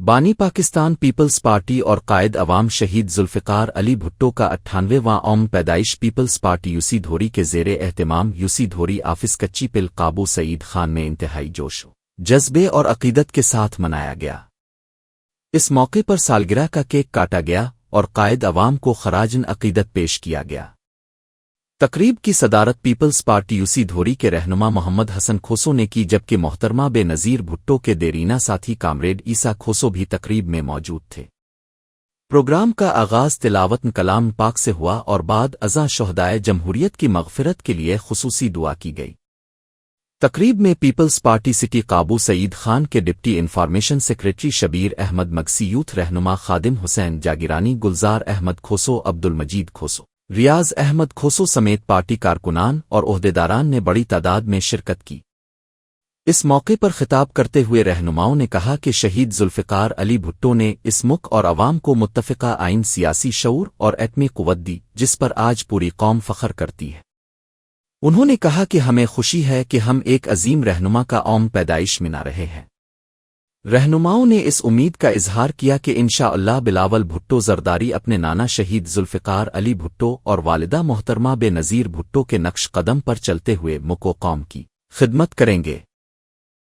بانی Pakistan Peoples party اور قائد عوام شہید ذوالفقار علی بھٹو کا 98واں یوم پیدائش پیپلز پارٹی یوسی دھوری کے زیر اہتمام یوسی دھوری آفس کچی پل قابو سعید خان میں انتہائی جوش جذبے اور عقیدت کے ساتھ منایا گیا۔ اس موقع پر سالگرہ کا کیک کاٹا گیا اور قائد عوام کو خراجن عقیدت پیش کیا گیا۔ تقریب کی صدارت پیپلز پارٹی یوسی دھوری کے رہنما محمد حسن کھوسو نے کی، جبکہ محترمہ بے نظیر بھٹو کے دیرینہ ساتھی کامریڈ عیسیٰ کھوسو بھی تقریب میں موجود تھے۔ پروگرام کا آغاز تلاوت کلام پاک سے ہوا اور بعد ازاں شہدائے جمہوریت کی مغفرت کے لیے خصوصی دعا کی گئی۔ تقریب میں پیپلز پارٹی سٹی قابو سعید خان کے deputy information secretary Shabbir Ahmed Magsi, youth رہنما خادم حسین جاگیرانی، گلزار احمد کھوسو، عبدالمجید کھوسو، ریاض احمد کھوسو سمیت پارٹی کارکنان اور عہدیداران نے بڑی تعداد میں شرکت کی۔ اس موقع پر خطاب کرتے ہوئے رہنماؤں نے کہا کہ شہید ذوالفقار علی بھٹو نے اس ملک اور عوام کو متفقہ آئین، سیاسی شعور اور ایٹمی قوت دی، جس پر آج پوری قوم فخر کرتی ہے۔ انہوں نے کہا کہ ہمیں خوشی ہے کہ ہم ایک عظیم رہنما کا یوم پیدائش منا رہے ہیں۔ رہنماؤں نے اس امید کا اظہار کیا کہ انشاءاللہ بلاول بھٹو زرداری اپنے نانا شہید ذوالفقار علی بھٹو اور والدہ محترمہ بے نظیر بھٹو کے نقش قدم پر چلتے ہوئے ملک و قوم کی خدمت کریں گے۔